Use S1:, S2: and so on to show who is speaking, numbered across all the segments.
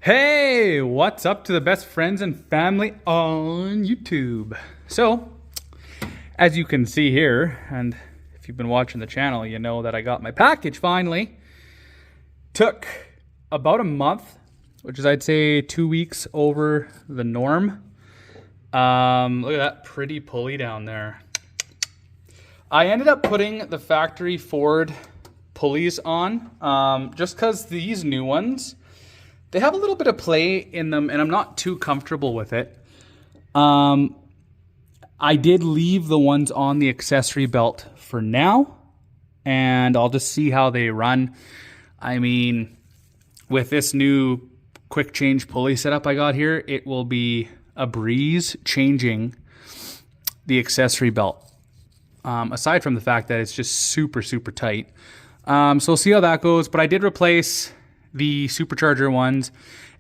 S1: Hey, what's up to the best friends and family on YouTube? So, as you can see here, and if you've been watching the channel, you know that I got my package finally. Took about a month, which is I'd say 2 weeks over the norm. Look at that pretty pulley down there. I ended up putting the factory Ford pulleys on, just because these new ones, they have a little bit of play in them, and I'm not too comfortable with it. I did leave the ones on the accessory belt for now, and I'll just see how they run. I mean, with this new quick change pulley setup I got here, it will be a breeze changing the accessory belt. Aside from the fact that it's just super, super tight. So we'll see how that goes, but I did replace the supercharger ones,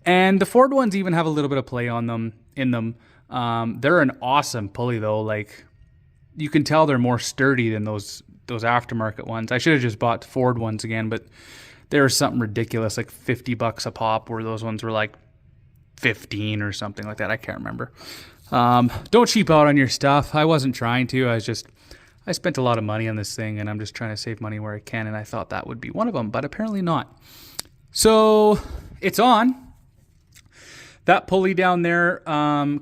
S1: and the Ford ones even have a little bit of play on them in them. They're an awesome pulley though. Like, you can tell they're more sturdy than those aftermarket ones. I should have just bought Ford ones again, but they were something ridiculous, like $50 a pop, where those ones were like 15 or something like that. I can't remember. Don't cheap out on your stuff. I wasn't trying to. I spent a lot of money on this thing, and I'm just trying to save money where I can, and I thought that would be one of them, but apparently not. So it's on. That pulley down there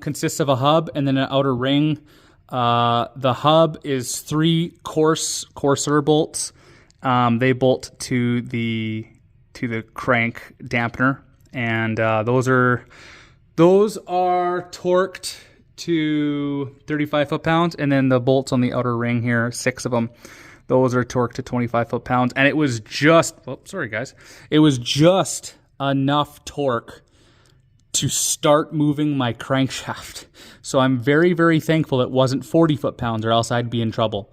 S1: consists of a hub and then an outer ring. The hub is 3 coarser bolts. They bolt to the crank dampener, and those are torqued to 35 foot-pounds, and then the bolts on the outer ring here, 6 of them, those are torqued to 25 foot-pounds. And it was just, it was just enough torque to start moving my crankshaft. So I'm very, very thankful it wasn't 40 foot-pounds, or else I'd be in trouble.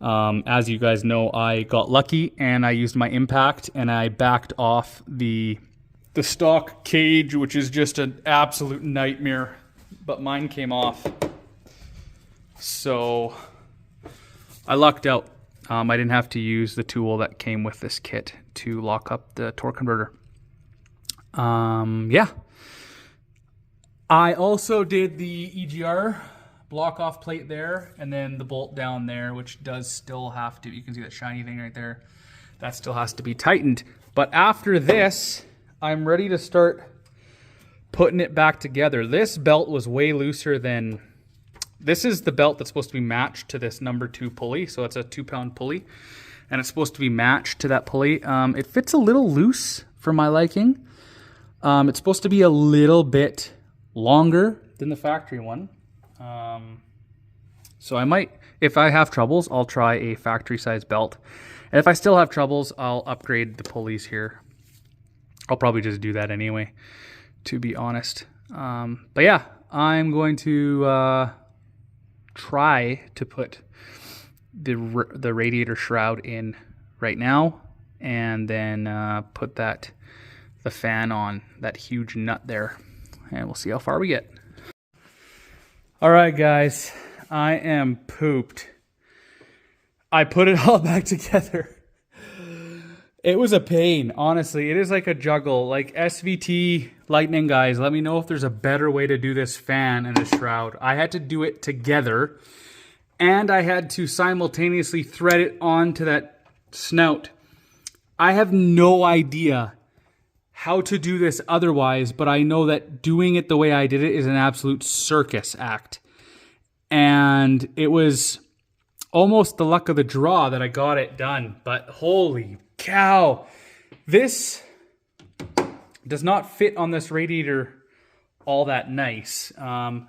S1: As you guys know, I got lucky and I used my impact and I backed off the stock cage, which is just an absolute nightmare, but mine came off. So I lucked out. I didn't have to use the tool that came with this kit to lock up the torque converter. Yeah. I also did the EGR block off plate there, and then the bolt down there, which does still have to, you can see that shiny thing right there, that still has to be tightened. But after this, I'm ready to start putting it back together. This belt was way looser than, this is the belt that's supposed to be matched to this number 2 pulley. So it's a 2-pound pulley, and it's supposed to be matched to that pulley. It fits a little loose for my liking. It's supposed to be a little bit longer than the factory one. So I might, if I have troubles, I'll try a factory size belt. And if I still have troubles, I'll upgrade the pulleys here. I'll probably just do that anyway, to be honest. But yeah, I'm going to try to put the radiator shroud in right now, and then put the fan on that huge nut there, and we'll see how far we get. All right, guys, I am pooped. I put it all back together. It was a pain, honestly. It is like a juggle. Like, SVT Lightning guys, let me know if there's a better way to do this fan and the shroud. I had to do it together, and I had to simultaneously thread it onto that snout. I have no idea how to do this otherwise, but I know that doing it the way I did it is an absolute circus act. And it was almost the luck of the draw that I got it done, but holy cow, this does not fit on this radiator all that nice. I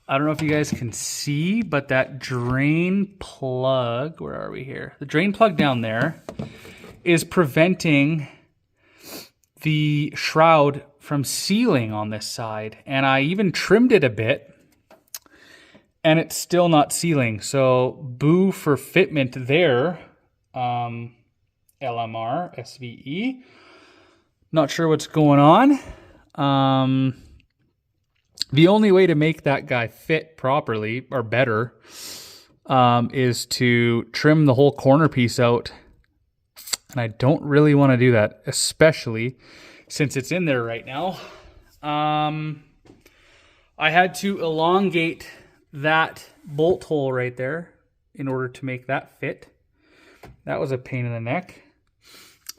S1: don't know if you guys can see, but that drain plug, where are we here? The drain plug down there is preventing the shroud from sealing on this side. And I even trimmed it a bit, and it's still not sealing. So boo for fitment there. LMR, SVE. Not sure what's going on. The only way to make that guy fit properly, or better, is to trim the whole corner piece out. And I don't really want to do that, especially since it's in there right now. I had to elongate that bolt hole right there in order to make that fit. That was a pain in the neck.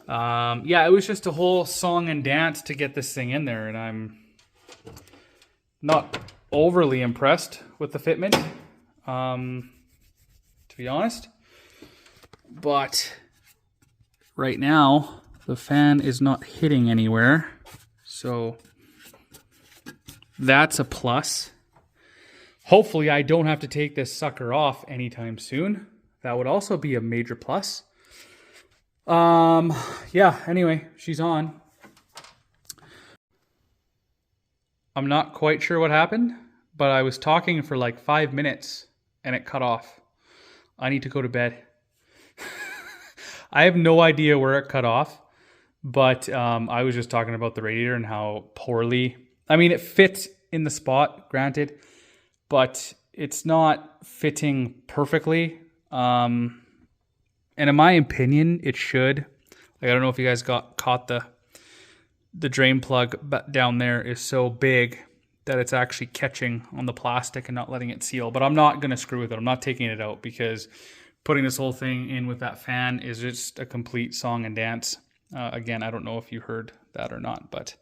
S1: Yeah, it was just a whole song and dance to get this thing in there, and I'm not overly impressed with the fitment, to be honest. But right now, the fan is not hitting anywhere, so that's a plus. Hopefully I don't have to take this sucker off anytime soon. That would also be a major plus. Yeah, anyway, she's on. I'm not quite sure what happened, but I was talking for like 5 minutes and it cut off. I need to go to bed. I have no idea where it cut off, but I was just talking about the radiator and how poorly, I mean, it fits in the spot, granted, but it's not fitting perfectly. And in my opinion, it should. Like, I don't know if you guys caught the drain plug down there is so big that it's actually catching on the plastic and not letting it seal. But I'm not going to screw with it. I'm not taking it out because putting this whole thing in with that fan is just a complete song and dance. Again, I don't know if you heard that or not. But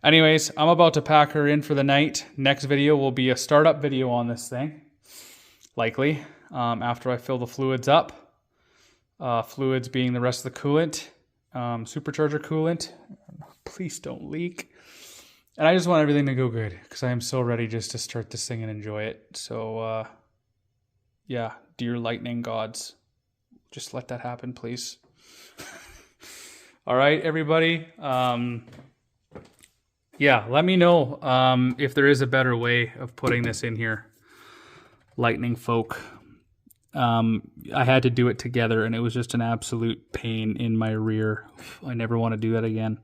S1: anyways, I'm about to pack her in for the night. Next video will be a startup video on this thing. Likely. After I fill the fluids up. Fluids being the rest of the coolant. Supercharger coolant. Please don't leak. And I just want everything to go good because I am so ready just to start this thing and enjoy it. So, yeah, dear lightning gods, just let that happen, please. All right, everybody. Yeah, let me know if there is a better way of putting this in here. Lightning folk. I had to do it together and it was just an absolute pain in my rear. I never want to do that again,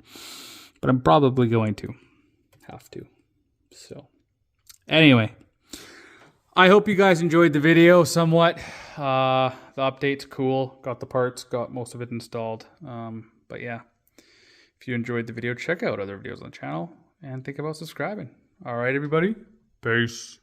S1: but I'm probably going to have to. So anyway, I hope you guys enjoyed the video somewhat. The update's cool. Got the parts, got most of it installed. But yeah, if you enjoyed the video, check out other videos on the channel and think about subscribing. All right, everybody. Peace.